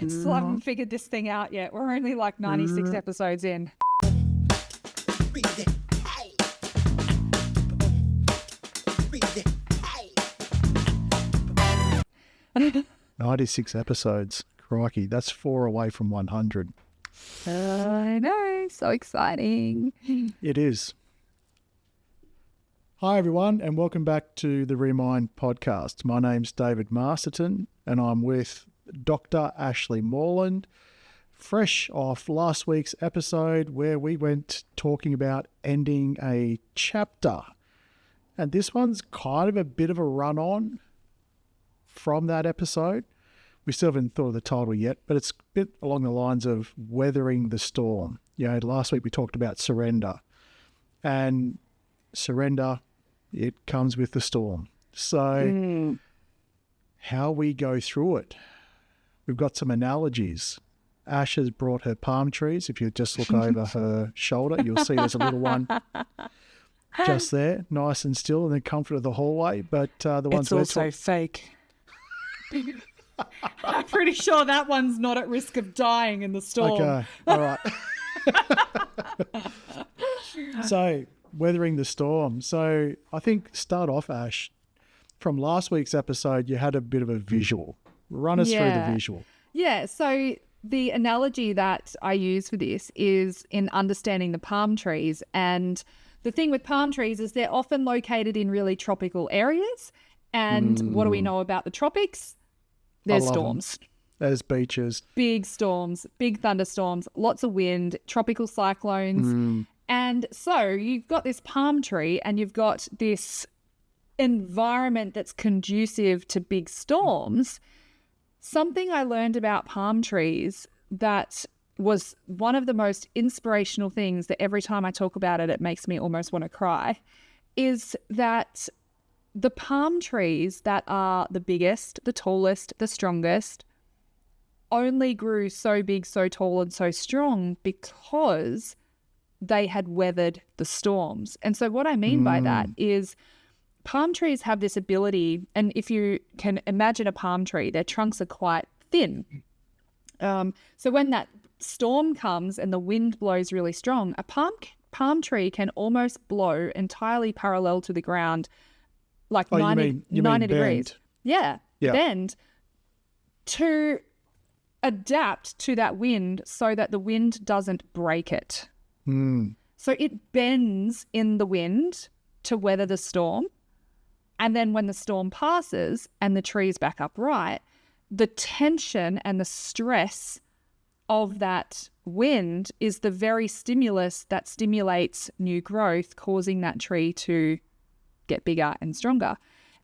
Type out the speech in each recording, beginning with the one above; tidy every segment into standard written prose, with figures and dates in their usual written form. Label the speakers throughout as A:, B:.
A: Still haven't figured this thing out yet. We're only like 96 episodes in.
B: 96 episodes. Crikey, that's 4 away from 100.
A: I know, so exciting.
B: It is. Hi, everyone, and welcome back to the Remind podcast. My name's David Masterton, and I'm with Dr. Ashley Morland, fresh off last week's episode where we went talking about ending a chapter. And this one's kind of a bit of a run-on from that episode. We still haven't thought of the title yet, but it's a bit along the lines of weathering the storm. You know, last week we talked about surrender. And surrender, it comes with the storm. So how we go through it. We've got some analogies. Ash has brought her palm trees. If you just look over her shoulder, you'll see there's a little one just there, nice and still in the comfort of the hallway. But the ones
A: It's also fake. I'm pretty sure that one's not at risk of dying in the storm.
B: Okay, all right. So, weathering the storm. So, I think start off, Ash, from last week's episode, you had a bit of a visual. Run us through the visual.
A: Yeah, so the analogy that I use for this is in understanding the palm trees. And the thing with palm trees is they're often located in really tropical areas. And what do we know about the tropics? There's storms.
B: There's beaches.
A: Big storms, big thunderstorms, lots of wind, tropical cyclones. And so you've got this palm tree and you've got this environment that's conducive to big storms. Something I learned about palm trees that was one of the most inspirational things that every time I talk about it, it makes me almost want to cry, is that the palm trees that are the biggest, the tallest, the strongest, only grew so big, so tall, and so strong because they had weathered the storms. And so what I mean by that is palm trees have this ability, and if you can imagine a palm tree, their trunks are quite thin. So when that storm comes and the wind blows really strong, a palm tree can almost blow entirely parallel to the ground, like 90 degrees. Yeah, bend to adapt to that wind so that the wind doesn't break it. So it bends in the wind to weather the storm. And then when the storm passes and the tree is back upright, the tension and the stress of that wind is the very stimulus that stimulates new growth, causing that tree to get bigger and stronger.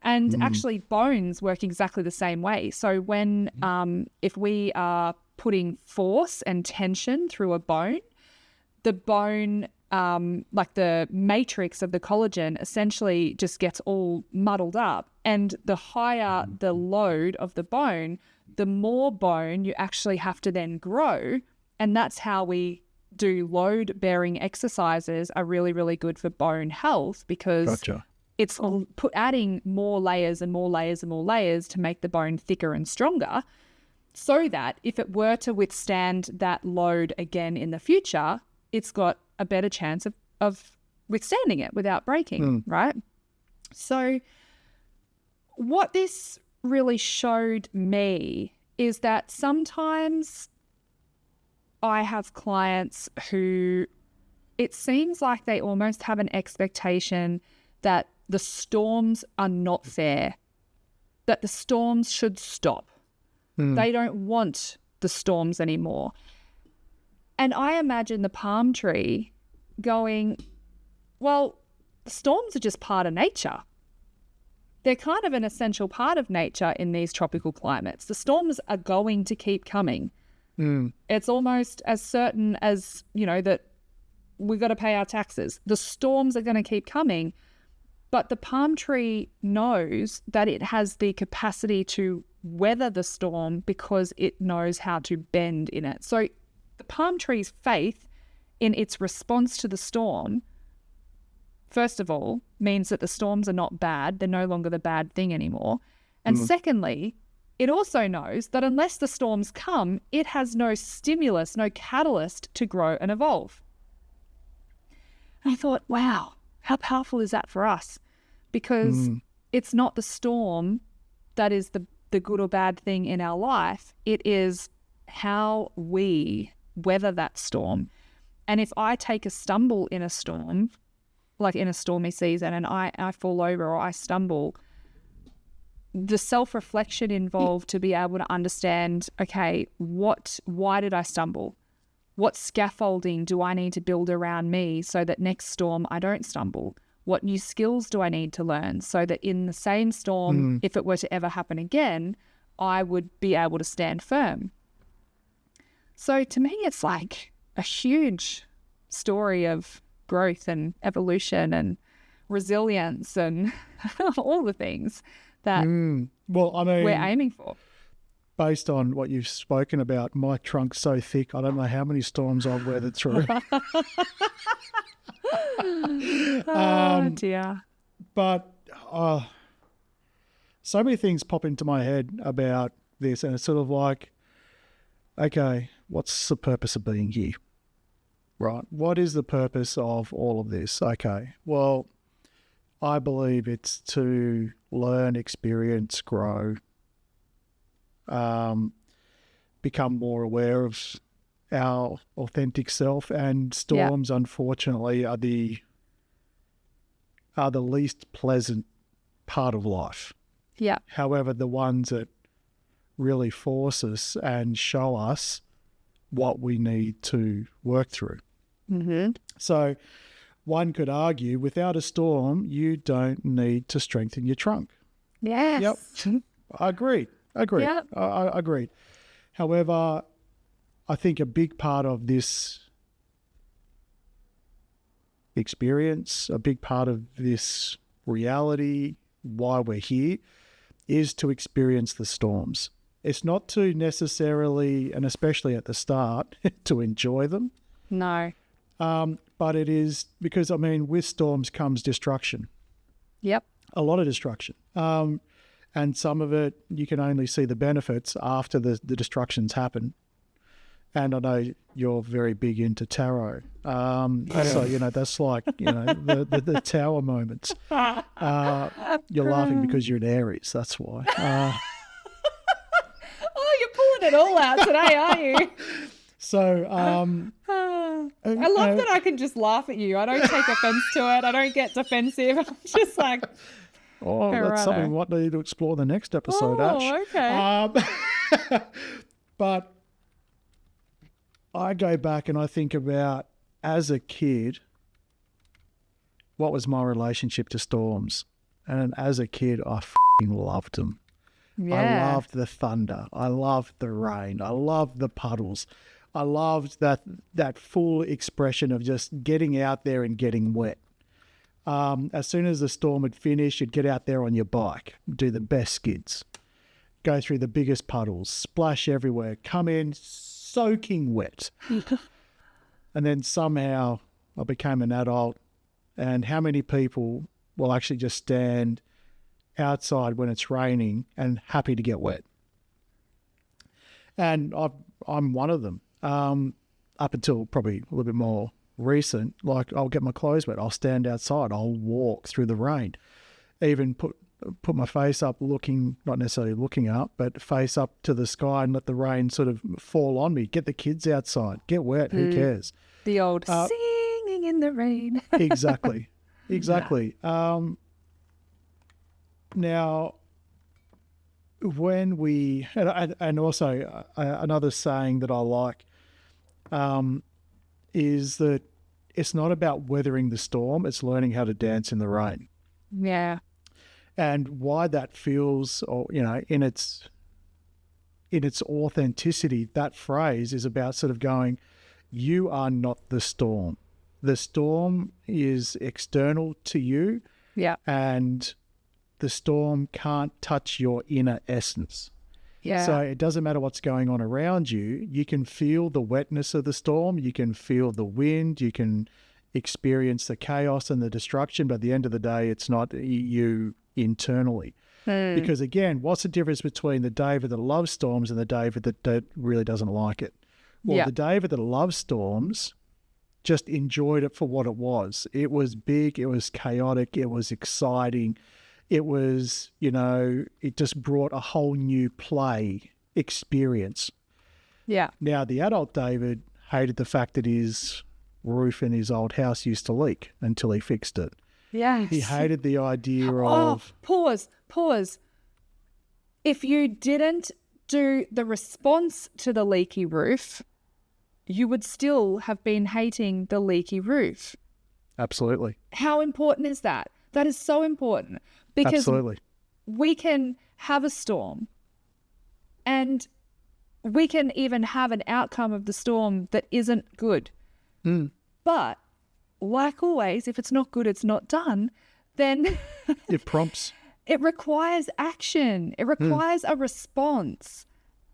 A: And actually bones work exactly the same way. So when if we are putting force and tension through a bone, the bone, like the matrix of the collagen, essentially just gets all muddled up. And the higher the load of the bone, the more bone you actually have to then grow. And that's how we do load-bearing exercises are really, really good for bone health, because it's adding more layers and more layers and more layers to make the bone thicker and stronger, so that if it were to withstand that load again in the future, it's got a better chance of withstanding it without breaking, right? So what this really showed me is that sometimes I have clients who it seems like they almost have an expectation that the storms are not fair, that the storms should stop. They don't want the storms anymore. And I imagine the palm tree going, well, the storms are just part of nature. They're kind of an essential part of nature in these tropical climates. The storms are going to keep coming. It's almost as certain as, you know, that we've got to pay our taxes. The storms are going to keep coming. But the palm tree knows that it has the capacity to weather the storm because it knows how to bend in it. So the palm tree's faith in its response to the storm, first of all, means that the storms are not bad. They're no longer the bad thing anymore. And secondly, it also knows that unless the storms come, it has no stimulus, no catalyst to grow and evolve. And I thought, wow, how powerful is that for us? Because it's not the storm that is the good or bad thing in our life. It is how we weather that storm. And if I take a stumble in a storm, like in a stormy season, and I fall over or I stumble, the self-reflection involved to be able to understand, okay, why did I stumble? What scaffolding do I need to build around me so that next storm I don't stumble? What new skills do I need to learn so that in the same storm, if it were to ever happen again, I would be able to stand firm? So to me, it's like a huge story of growth and evolution and resilience and all the things that
B: Well, I mean,
A: we're aiming for.
B: Based on what you've spoken about, my trunk's so thick, I don't know how many storms I've weathered through.
A: Oh, dear.
B: But so many things pop into my head about this, and it's sort of like, okay, what's the purpose of being here? Right? What is the purpose of all of this? Okay, well, I believe it's to learn, experience, grow, become more aware of our authentic self, and storms, unfortunately, are the least pleasant part of life.
A: Yeah.
B: However, the ones that really force us and show us what we need to work through.
A: Mm-hmm.
B: So one could argue, without a storm, you don't need to strengthen your trunk.
A: Yes.
B: Yep. Agreed.
A: Yep.
B: I agreed. However, I think a big part of this experience, a big part of this reality, why we're here, is to experience the storms. It's not to necessarily, and especially at the start, to enjoy them.
A: No.
B: But it is because, I mean, with storms comes destruction.
A: Yep.
B: A lot of destruction. And some of it, you can only see the benefits after the destructions happen. And I know you're very big into tarot. So, you know, that's like, you know, the tower moments. You're laughing because you're an Aries, that's why.
A: Oh, you're pulling it all out today, are you?
B: So,
A: I love that I can just laugh at you. I don't take offense to it. I don't get defensive. I'm just like,
B: oh, that's something we might need to explore the next episode, Ash.
A: Okay.
B: But I go back and I think about, as a kid, what was my relationship to storms? And as a kid, I loved them.
A: Yeah.
B: I loved the thunder. I loved the rain. I loved the puddles. I loved that full expression of just getting out there and getting wet. As soon as the storm had finished, you'd get out there on your bike, do the best skids, go through the biggest puddles, splash everywhere, come in soaking wet. And then somehow I became an adult, and how many people will actually just stand outside when it's raining and happy to get wet? And I'm one of them. Up until probably a little bit more recent, like I'll get my clothes wet, I'll stand outside, I'll walk through the rain, even put my face up looking, not necessarily looking up, but face up to the sky and let the rain sort of fall on me. Get the kids outside, get wet, who cares?
A: The old singing in the rain.
B: Exactly. Now, when we, and also another saying that I like, is that it's not about weathering the storm, it's learning how to dance in the rain.
A: Yeah.
B: And why that feels, or you know, in its authenticity, that phrase is about sort of going, you are not the storm. The storm is external to you.
A: Yeah.
B: And the storm can't touch your inner essence.
A: Yeah.
B: So it doesn't matter what's going on around you. You can feel the wetness of the storm. You can feel the wind. You can experience the chaos and the destruction. But at the end of the day, it's not you internally. Because again, what's the difference between the David that loves storms and the David that really doesn't like it? Well,
A: Yeah.
B: the David that loves storms just enjoyed it for what it was. It was big, it was chaotic, it was exciting. It was, it just brought a whole new play experience.
A: Yeah.
B: Now, the adult David hated the fact that his roof in his old house used to leak until he fixed it.
A: Yes.
B: He hated the idea of...
A: Pause. If you didn't do the response to the leaky roof, you would still have been hating the leaky roof.
B: Absolutely.
A: How important is that? That is so important, because
B: Absolutely.
A: we can have a storm and we can even have an outcome of the storm that isn't good. But like always, if it's not good, it's not done, then
B: It prompts...
A: it requires action. It requires a response.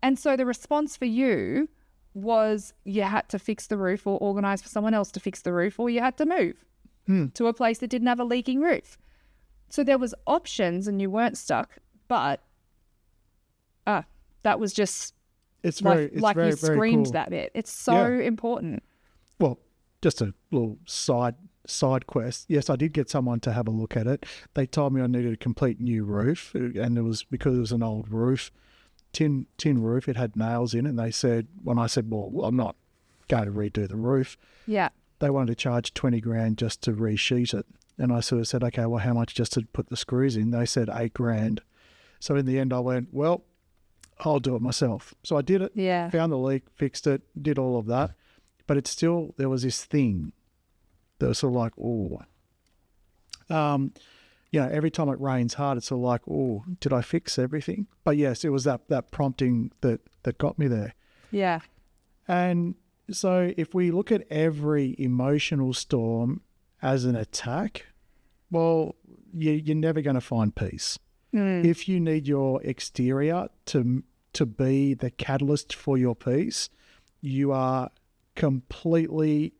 A: And so the response for you was you had to fix the roof or organise for someone else to fix the roof, or you had to move to a place that didn't have a leaking roof. So there was options and you weren't stuck, but that was just
B: It's
A: like
B: very,
A: you
B: very
A: screamed
B: cool.
A: that bit. It's so important.
B: Well, just a little side quest. Yes, I did get someone to have a look at it. They told me I needed a complete new roof, and it was because it was an old roof, tin roof. It had nails in it. And they said, when I said, well, I'm not going to redo the roof,
A: Yeah.
B: they wanted to charge 20 grand just to resheet it. And I sort of said, okay, well, how much just to put the screws in? They said 8 grand. So in the end, I went, well, I'll do it myself. So I did it.
A: Yeah.
B: Found the leak, fixed it, did all of that. But it's still, there was this thing that was sort of like, every time it rains hard, it's sort of like, oh, did I fix everything? But yes, it was that prompting that got me there.
A: Yeah.
B: And so if we look at every emotional storm as an attack, well, you're never going to find peace. If you need your exterior to be the catalyst for your peace, you are completely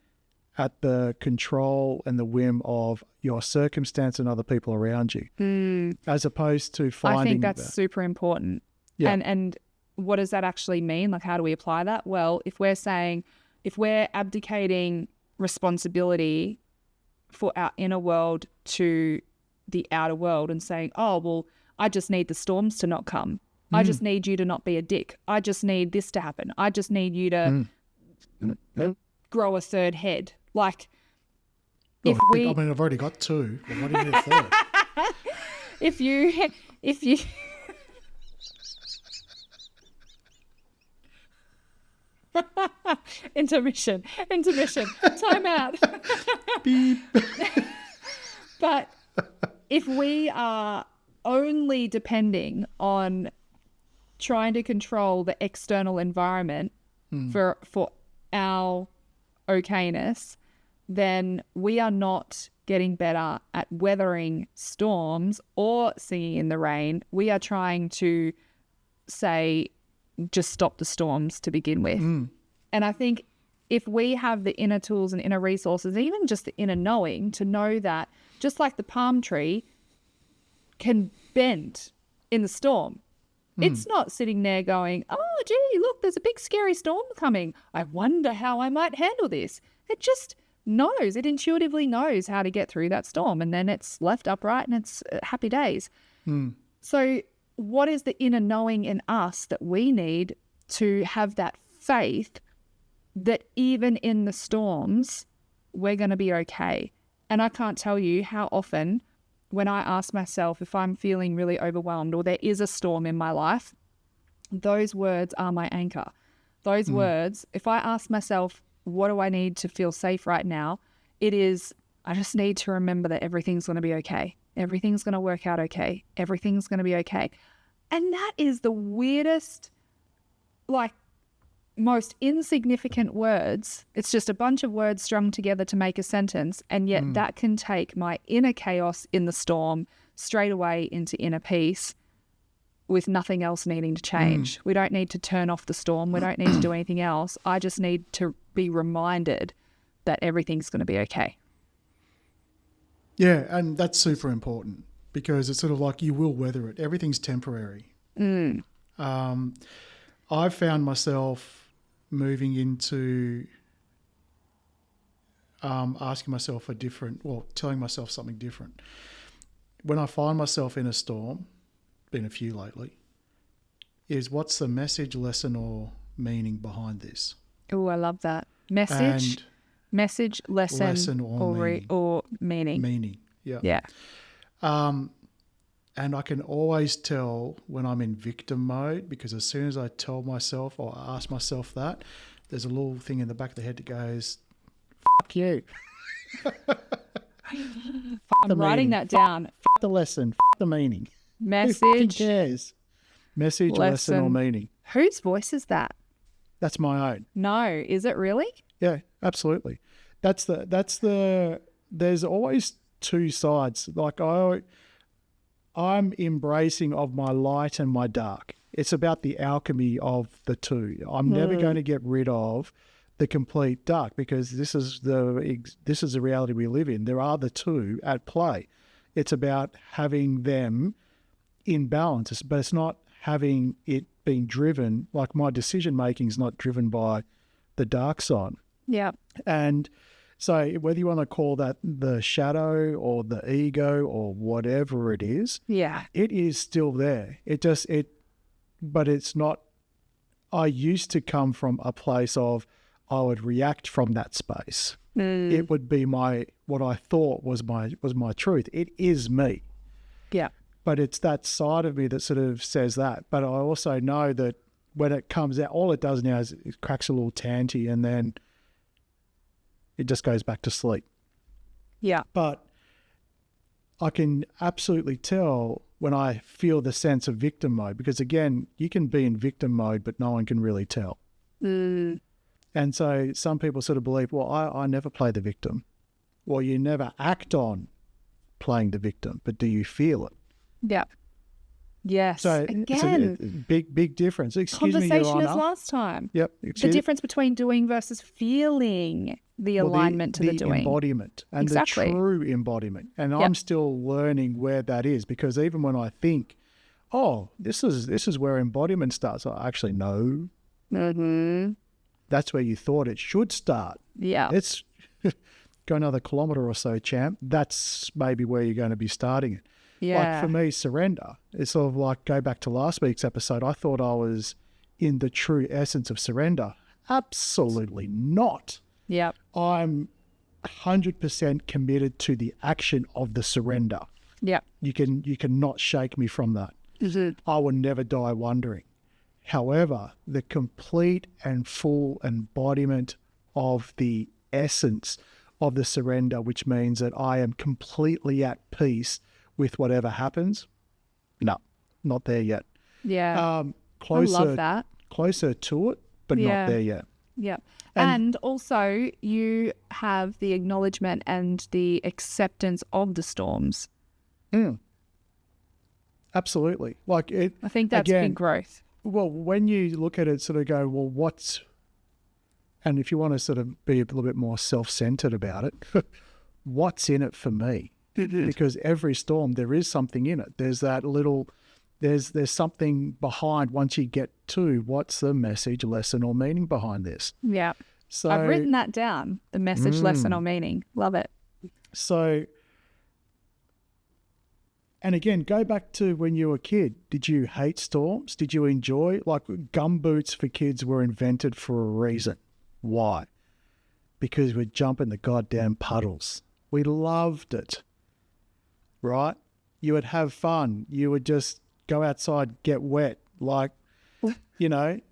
B: at the control and the whim of your circumstance and other people around you, as opposed to finding...
A: I think that's super important.
B: Yeah.
A: And what does that actually mean? Like, how do we apply that? Well, if we're abdicating responsibility for our inner world to the outer world and saying, oh, well, I just need the storms to not come. I just need you to not be a dick. I just need this to happen. I just need you to grow a third head. Like, if we...
B: I mean, I've already got 2. Well, what do you need a third?
A: if you intermission, time out.
B: Beep.
A: But if we are only depending on trying to control the external environment for our okayness, then we are not getting better at weathering storms or singing in the rain. We are trying to say, just stop the storms to begin with. And I think if we have the inner tools and inner resources, even just the inner knowing, to know that just like the palm tree can bend in the storm, it's not sitting there going, oh, gee, look, there's a big scary storm coming. I wonder how I might handle this. It just knows, it intuitively knows how to get through that storm, and then it's left upright and it's happy days. So what is the inner knowing in us that we need to have that faith that even in the storms, we're going to be okay? And I can't tell you how often when I ask myself if I'm feeling really overwhelmed or there is a storm in my life, those words are my anchor. Those words, if I ask myself, what do I need to feel safe right now? It is, I just need to remember that everything's going to be okay. Everything's going to work out okay. Everything's going to be okay. And that is the weirdest, like, most insignificant words. It's just a bunch of words strung together to make a sentence, and yet that can take my inner chaos in the storm straight away into inner peace with nothing else needing to change. We don't need to turn off the storm. We don't need to do anything else. I just need to be reminded that everything's going to be okay.
B: Yeah, and that's super important. because it's sort of like you will weather it. Everything's temporary. I've found myself moving into asking myself telling myself something different. When I find myself in a storm, been a few lately, is what's the message, lesson, or meaning behind this?
A: Oh, I love that. Message, lesson or meaning.
B: Meaning, yeah.
A: Yeah.
B: And I can always tell when I'm in victim mode, because as soon as I tell myself or ask myself that, there's a little thing in the back of the head that goes, "Fuck you."
A: I'm writing that down.
B: Fuck the lesson. Fuck the meaning. Who fucking
A: Message,
B: cares? Message, lesson, or meaning.
A: Whose voice is that?
B: That's my own.
A: No, is it really?
B: Yeah, absolutely. There's always two sides. Like I'm embracing of my light and my dark. It's about the alchemy of the two. I'm never going to get rid of the complete dark, because this is the reality we live in. There are the two at play. It's about having them in balance, but it's not having it being driven, like my decision making is not driven by the dark side.
A: Yeah.
B: And so whether you want to call that the shadow or the ego or whatever it is,
A: Yeah.
B: it is still there. But it's not. I used to come from a place of I would react from that space. It would be what I thought was my truth. It is me.
A: Yeah.
B: But it's that side of me that sort of says that. But I also know that when it comes out, all it does now is it cracks a little tanty and then it just goes back to sleep.
A: Yeah.
B: But I can absolutely tell when I feel the sense of victim mode, because again, you can be in victim mode, but no one can really tell. And so some people sort of believe, well, I never play the victim. Well, you never act on playing the victim, but do you feel it?
A: Yeah. Yes.
B: So
A: Again,
B: it's a big difference. Excuse me, Your
A: conversation as
B: Honour.
A: last time.
B: Yep.
A: The difference between doing versus feeling the alignment to the doing.
B: Embodiment and
A: Exactly.
B: the true embodiment. And I'm still learning where that is, because even when I think, oh, this is where embodiment starts, I actually know that's where you thought it should start.
A: Yeah.
B: It's go another kilometre or so, champ. That's maybe where you're going to be starting it.
A: Yeah.
B: Like for me, surrender. It's sort of like, go back to last week's episode. I thought I was in the true essence of surrender. Absolutely not.
A: Yeah.
B: I'm 100% committed to the action of the surrender.
A: Yeah.
B: You cannot shake me from that. I will never die wondering. However, the complete and full embodiment of the essence of the surrender, which means that I am completely at peace with whatever happens, no, not there yet.
A: Yeah.
B: Closer,
A: I love that.
B: Closer to it, but not there yet.
A: Yeah. And also you have the acknowledgement and the acceptance of the storms.
B: Absolutely. Like it.
A: I think that's big growth.
B: Well, when you look at it, sort of go, well, and if you want to sort of be a little bit more self-centered about it, what's in it for me? Because every storm, there is something in it. There's that little, there's something behind once you get to what's the message, lesson, or meaning behind this.
A: Yeah.
B: So
A: I've written that down, the message, lesson, or meaning. Love it.
B: So, and again, go back to when you were a kid. Did you hate storms? Did you enjoy? Like, gumboots for kids were invented for a reason. Why? Because we'd jump in the goddamn puddles. We loved it, right? You would have fun. You would just go outside, get wet. Like, being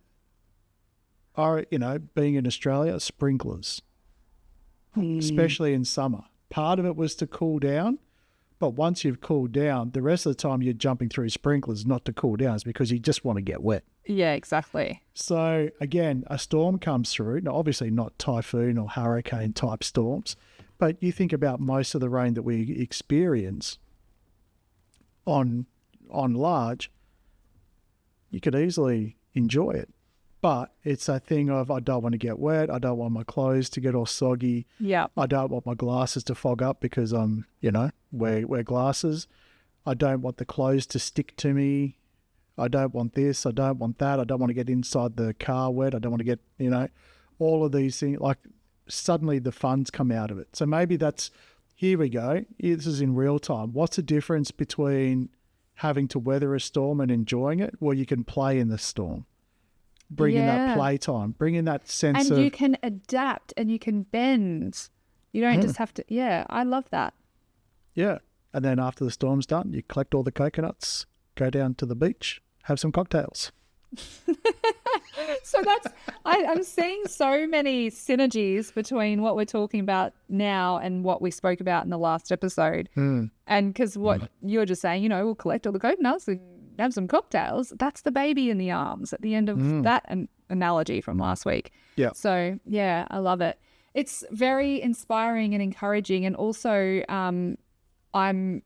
B: in Australia, sprinklers, especially in summer. Part of it was to cool down. But once you've cooled down, the rest of the time you're jumping through sprinklers not to cool down. It's because you just want to get wet.
A: Yeah, exactly.
B: So again, a storm comes through. Now, obviously not typhoon or hurricane type storms, but you think about most of the rain that we experience on large, you could easily enjoy it. But it's a thing of, I don't want to get wet. I don't want my clothes to get all soggy.
A: Yeah.
B: I don't want my glasses to fog up because I'm, wear glasses. I don't want the clothes to stick to me. I don't want this. I don't want that. I don't want to get inside the car wet. I don't want to get, all of these things. Like suddenly the fun's come out of it. So maybe that's, here we go. This is in real time. What's the difference between having to weather a storm and enjoying it? Well, you can play in the storm. Bring in that playtime. Bring in that sense of...
A: And you can adapt and you can bend. You don't just have to... Yeah, I love that.
B: Yeah. And then after the storm's done, you collect all the coconuts, go down to the beach, have some cocktails.
A: So that's... I'm seeing so many synergies between what we're talking about now and what we spoke about in the last episode. And because what you're just saying, we'll collect all the coconuts and have some cocktails. That's the baby in the arms at the end of that analogy from last week.
B: Yeah.
A: So, yeah, I love it. It's very inspiring and encouraging. And also I'm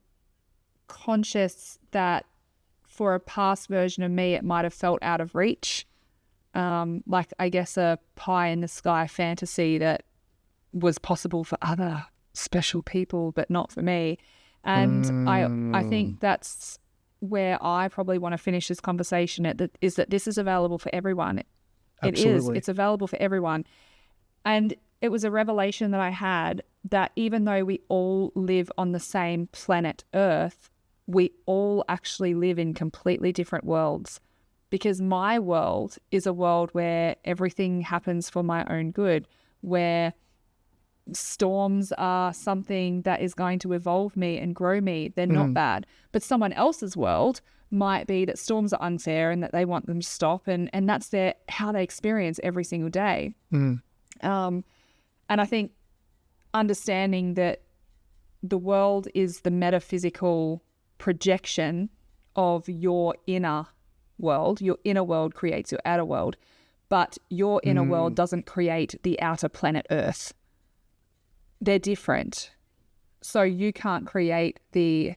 A: conscious that for a past version of me, it might have felt out of reach. Like, I guess, a pie in the sky fantasy that was possible for other special people, but not for me. And I think that's where I probably want to finish this conversation is that this is available for everyone.
B: Absolutely.
A: It's available for everyone. And it was a revelation that I had that even though we all live on the same planet Earth, we all actually live in completely different worlds. Because my world is a world where everything happens for my own good, where storms are something that is going to evolve me and grow me. They're not bad. But someone else's world might be that storms are unfair and that they want them to stop, and that's how they experience every single day. And I think understanding that the world is the metaphysical projection of your inner world. Your inner world creates your outer world, but your inner world doesn't create the outer planet Earth. They're different. So you can't create the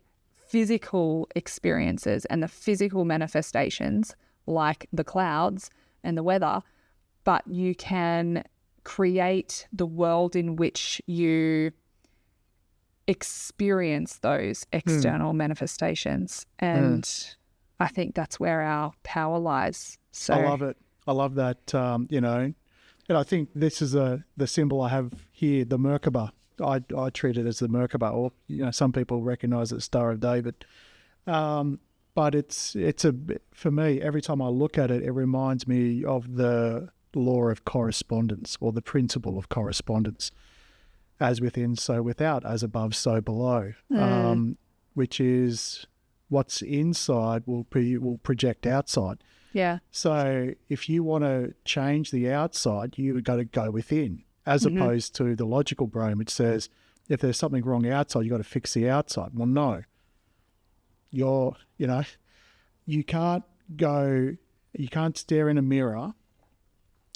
A: physical experiences and the physical manifestations like the clouds and the weather, but you can create the world in which you experience those external manifestations. And I think that's where our power lies. So
B: I love it. I love that, and I think this is the symbol I have here, the Merkaba. I treat it as the Merkaba, or some people recognize it as Star of David. But it's for me, every time I look at it, it reminds me of the law of correspondence, or the principle of correspondence. As within, so without, as above, so below, which is what's inside will project outside.
A: Yeah.
B: So if you want to change the outside, you've got to go within, as opposed to the logical brain, which says if there's something wrong outside, you've got to fix the outside. Well, no. You can't stare in a mirror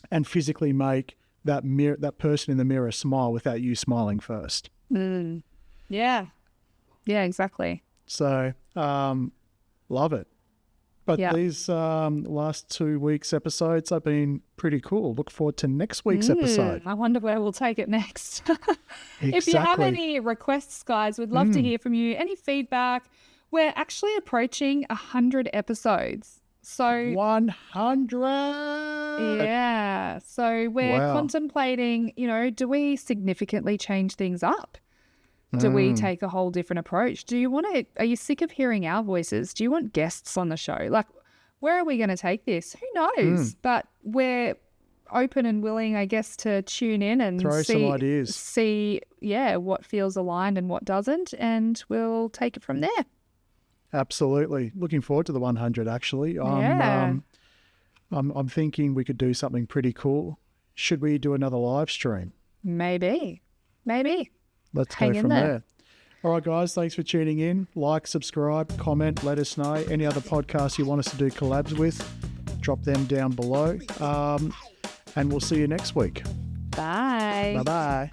B: and physically make that person in the mirror smile without you smiling first.
A: Yeah, exactly.
B: So, love it. But these last 2 weeks' episodes have been pretty cool. Look forward to next week's episode.
A: I wonder where we'll take it next.
B: Exactly.
A: If you have any requests, guys, we'd love to hear from you. Any feedback? We're actually approaching 100 episodes. So
B: 100.
A: Yeah. So we're contemplating, do we significantly change things up? Do we take a whole different approach? Are you sick of hearing our voices? Do you want guests on the show? Like, where are we going to take this? Who knows? But we're open and willing, I guess, to tune in and
B: throw some ideas.
A: See, what feels aligned and what doesn't, and we'll take it from there.
B: Absolutely. Looking forward to the 100, actually. I'm thinking we could do something pretty cool. Should we do another live stream?
A: Maybe.
B: Let's go from there. All right, guys, thanks for tuning in. Like, subscribe, comment, let us know. Any other podcasts you want us to do collabs with, drop them down below. And we'll see you next week.
A: Bye.
B: Bye-bye.